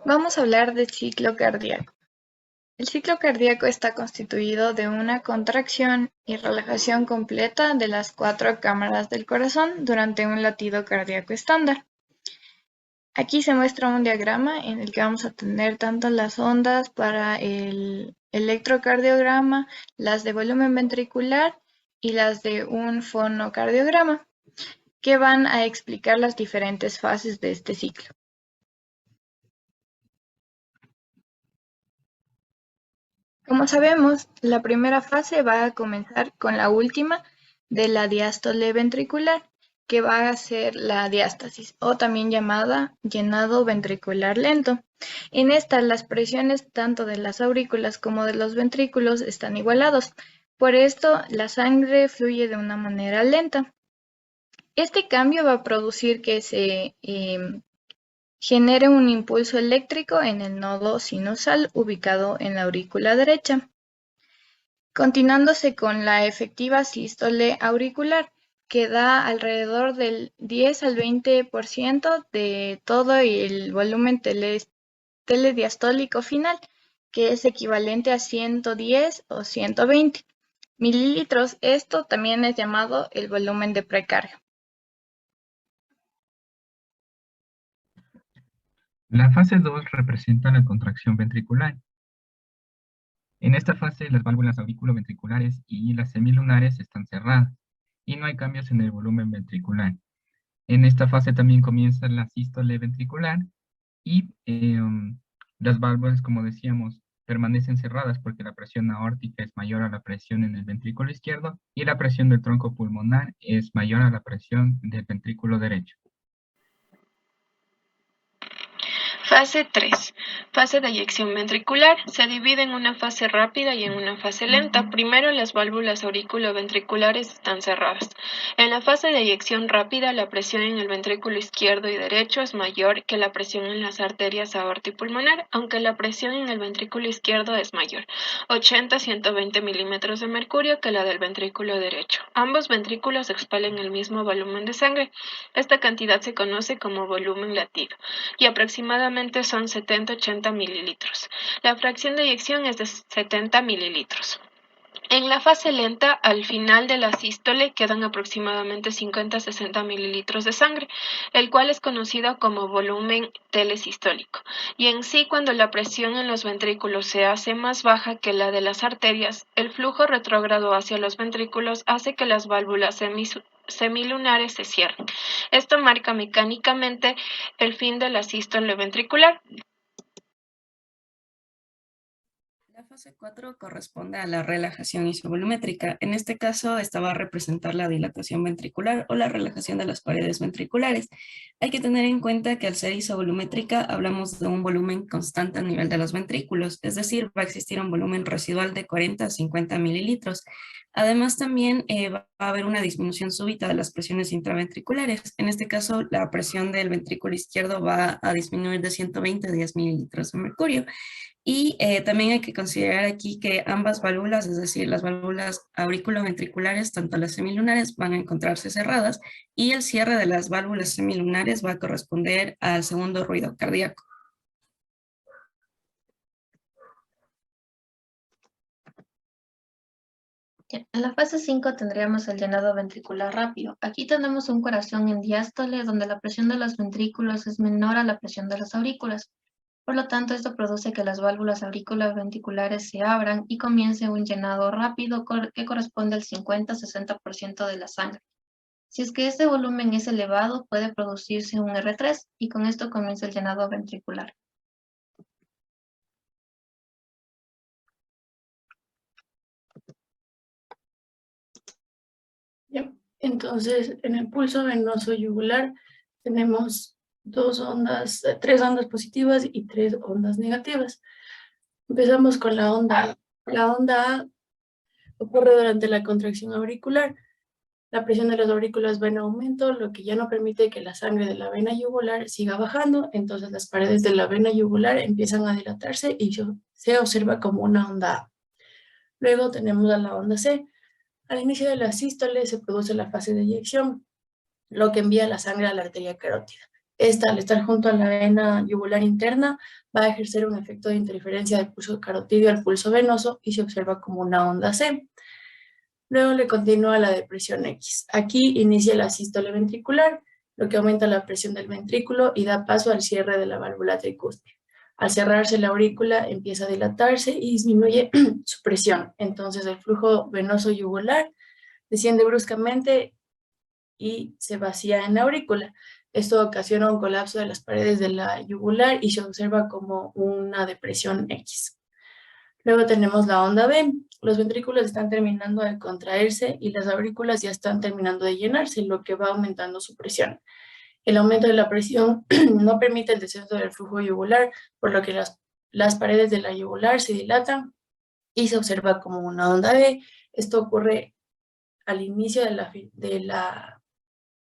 Vamos a hablar del ciclo cardíaco. El ciclo cardíaco está constituido de una contracción y relajación completa de las cuatro cámaras del corazón durante un latido cardíaco estándar. Aquí se muestra un diagrama en el que vamos a tener tanto las ondas para el electrocardiograma, las de volumen ventricular y las de un fonocardiograma, que van a explicar las diferentes fases de este ciclo. Como sabemos, la primera fase va a comenzar con la última de la diástole ventricular, que va a ser la diástasis, o también llamada llenado ventricular lento. En esta, las presiones tanto de las aurículas como de los ventrículos están igualados. Por esto, la sangre fluye de una manera lenta. Este cambio va a producir que se genere un impulso eléctrico en el nodo sinusal ubicado en la aurícula derecha, continuándose con la efectiva sístole auricular, que da alrededor del 10 al 20% de todo el volumen telediastólico final, que es equivalente a 110 o 120 mililitros. Esto también es llamado el volumen de precarga. La fase 2 representa la contracción ventricular. En esta fase, las válvulas auriculoventriculares y las semilunares están cerradas y no hay cambios en el volumen ventricular. En esta fase también comienza la sístole ventricular y las válvulas, como decíamos, permanecen cerradas porque la presión aórtica es mayor a la presión en el ventrículo izquierdo y la presión del tronco pulmonar es mayor a la presión del ventrículo derecho. Fase 3. Fase de eyección ventricular. Se divide en una fase rápida y en una fase lenta. Primero, las válvulas auriculoventriculares están cerradas. En la fase de eyección rápida, la presión en el ventrículo izquierdo y derecho es mayor que la presión en las arterias aorta y pulmonar, aunque la presión en el ventrículo izquierdo es mayor, 80-120 milímetros de mercurio, que la del ventrículo derecho. Ambos ventrículos expelen el mismo volumen de sangre. Esta cantidad se conoce como volumen latido y aproximadamente son 70-80 mililitros. La fracción de eyección es de 70 mililitros. En la fase lenta, al final de la sístole, quedan aproximadamente 50-60 mililitros de sangre, el cual es conocido como volumen telesistólico. Y en sí, cuando la presión en los ventrículos se hace más baja que la de las arterias, el flujo retrógrado hacia los ventrículos hace que las válvulas semilunares se cierren. Esto marca mecánicamente el fin de la sístole ventricular. La fase 4 corresponde a la relajación isovolumétrica. En este caso, esta va a representar la dilatación ventricular o la relajación de las paredes ventriculares. Hay que tener en cuenta que al ser isovolumétrica hablamos de un volumen constante a nivel de los ventrículos, es decir, va a existir un volumen residual de 40 a 50 mililitros. Además, también va a haber una disminución súbita de las presiones intraventriculares. En este caso, la presión del ventrículo izquierdo va a disminuir de 120 a 10 mililitros de mercurio. Y también hay que considerar aquí que ambas válvulas, es decir, las válvulas auriculoventriculares, tanto las semilunares, van a encontrarse cerradas y el cierre de las válvulas semilunares va a corresponder al segundo ruido cardíaco. En la fase 5 tendríamos el llenado ventricular rápido. Aquí tenemos un corazón en diástole donde la presión de los ventrículos es menor a la presión de las aurículas. Por lo tanto, esto produce que las válvulas auriculoventriculares se abran y comience un llenado rápido que corresponde al 50-60% de la sangre. Si es que este volumen es elevado, puede producirse un R3 y con esto comienza el llenado ventricular. Bien. Entonces, en el pulso venoso yugular tenemos tres ondas positivas y tres ondas negativas. Empezamos con la onda A. La onda A ocurre durante la contracción auricular. La presión de las aurículas va en aumento, lo que ya no permite que la sangre de la vena yugular siga bajando, entonces las paredes de la vena yugular empiezan a dilatarse y se observa como una onda A. Luego tenemos a la onda C. Al inicio de la sístole se produce la fase de eyección, lo que envía la sangre a la arteria carótida. Esta, al estar junto a la vena yugular interna, va a ejercer un efecto de interferencia del pulso carotidio al pulso venoso y se observa como una onda C. Luego le continúa la depresión X. Aquí inicia la sístole ventricular, lo que aumenta la presión del ventrículo y da paso al cierre de la válvula tricúspide. Al cerrarse la aurícula empieza a dilatarse y disminuye su presión. Entonces el flujo venoso yugular desciende bruscamente y se vacía en la aurícula. Esto ocasiona un colapso de las paredes de la yugular y se observa como una depresión X. Luego tenemos la onda B. Los ventrículos están terminando de contraerse y las aurículas ya están terminando de llenarse, lo que va aumentando su presión. El aumento de la presión no permite el descenso del flujo yugular, por lo que las paredes de la yugular se dilatan y se observa como una onda B. Esto ocurre al inicio de la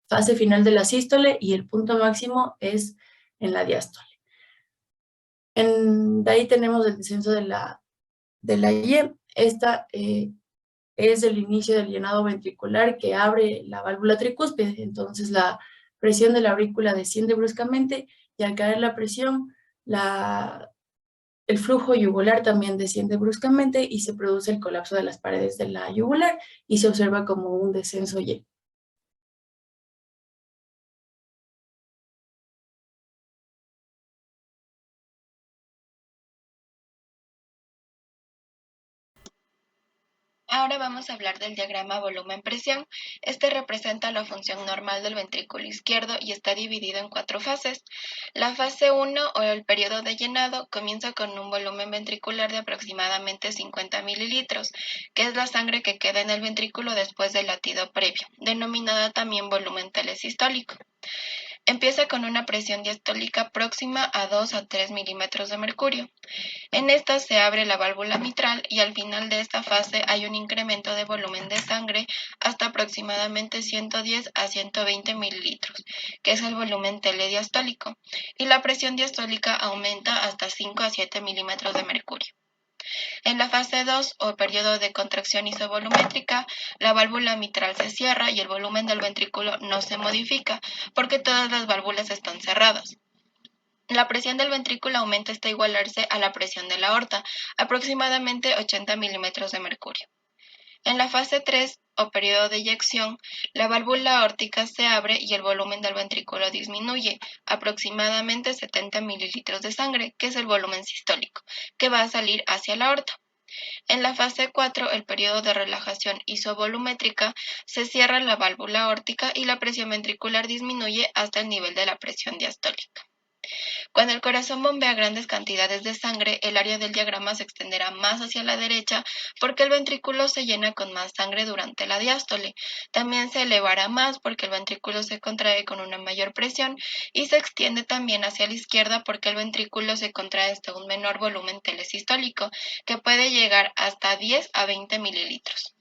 fase final de la sístole y el punto máximo es en la diástole. De ahí tenemos el descenso de la Y. Esta es el inicio del llenado ventricular que abre la válvula tricúspide. Entonces la presión de la aurícula desciende bruscamente y al caer la presión, el flujo yugular también desciende bruscamente y se produce el colapso de las paredes de la yugular y se observa como un descenso Y. Ahora vamos a hablar del diagrama volumen-presión. Este representa la función normal del ventrículo izquierdo y está dividido en 4 fases. La fase 1 o el periodo de llenado comienza con un volumen ventricular de aproximadamente 50 mililitros, que es la sangre que queda en el ventrículo después del latido previo, denominada también volumen telesistólico. Empieza con una presión diastólica próxima a 2 a 3 milímetros de mercurio. En esta se abre la válvula mitral y al final de esta fase hay un incremento de volumen de sangre hasta aproximadamente 110 a 120 mililitros, que es el volumen telediastólico, y la presión diastólica aumenta hasta 5 a 7 milímetros de mercurio. En la fase 2 o periodo de contracción isovolumétrica, la válvula mitral se cierra y el volumen del ventrículo no se modifica porque todas las válvulas están cerradas. La presión del ventrículo aumenta hasta igualarse a la presión de la aorta, aproximadamente 80 milímetros de mercurio. En la fase 3 o periodo de eyección, la válvula aórtica se abre y el volumen del ventrículo disminuye, aproximadamente 70 mililitros de sangre, que es el volumen sistólico, que va a salir hacia la aorta. En la fase 4, el periodo de relajación isovolumétrica, se cierra la válvula aórtica y la presión ventricular disminuye hasta el nivel de la presión diastólica. Cuando el corazón bombea grandes cantidades de sangre, el área del diagrama se extenderá más hacia la derecha porque el ventrículo se llena con más sangre durante la diástole. También se elevará más porque el ventrículo se contrae con una mayor presión y se extiende también hacia la izquierda porque el ventrículo se contrae hasta un menor volumen telesistólico, que puede llegar hasta 10 a 20 mililitros.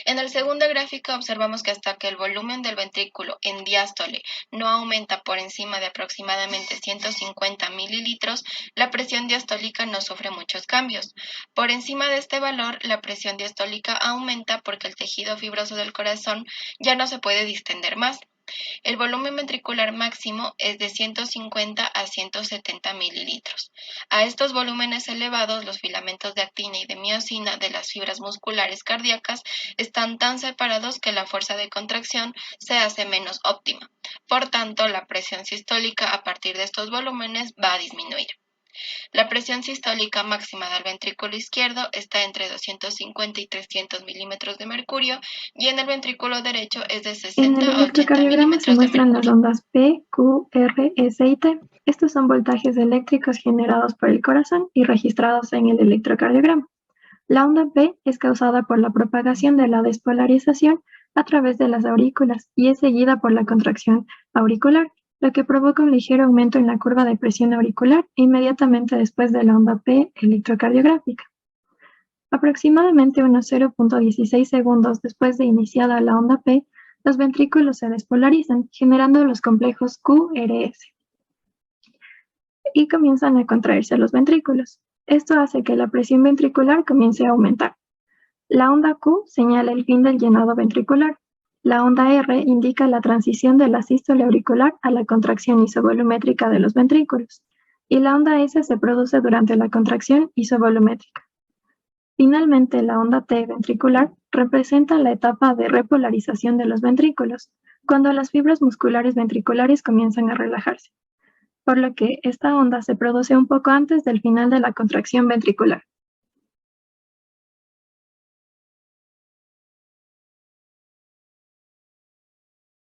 En el segundo gráfico observamos que hasta que el volumen del ventrículo en diástole no aumenta por encima de aproximadamente 150 mililitros, la presión diastólica no sufre muchos cambios. Por encima de este valor, la presión diastólica aumenta porque el tejido fibroso del corazón ya no se puede distender más. El volumen ventricular máximo es de 150 a 170 mililitros. A estos volúmenes elevados, los filamentos de actina y de miosina de las fibras musculares cardíacas están tan separados que la fuerza de contracción se hace menos óptima. Por tanto, la presión sistólica a partir de estos volúmenes va a disminuir. La presión sistólica máxima del ventrículo izquierdo está entre 250 y 300 milímetros de mercurio y en el ventrículo derecho es de 60 En el a 80 electrocardiograma se milímetros de muestran las mercurio. ondas P, Q, R, S y T. Estos son voltajes eléctricos generados por el corazón y registrados en el electrocardiograma. La onda P es causada por la propagación de la despolarización a través de las aurículas y es seguida por la contracción auricular, lo que provoca un ligero aumento en la curva de presión auricular inmediatamente después de la onda P electrocardiográfica. Aproximadamente unos 0.16 segundos después de iniciada la onda P, los ventrículos se despolarizan, generando los complejos QRS y comienzan a contraerse los ventrículos. Esto hace que la presión ventricular comience a aumentar. La onda Q señala el fin del llenado ventricular. La onda R indica la transición de la sístole auricular a la contracción isovolumétrica de los ventrículos, y la onda S se produce durante la contracción isovolumétrica. Finalmente, la onda T ventricular representa la etapa de repolarización de los ventrículos, cuando las fibras musculares ventriculares comienzan a relajarse, por lo que esta onda se produce un poco antes del final de la contracción ventricular.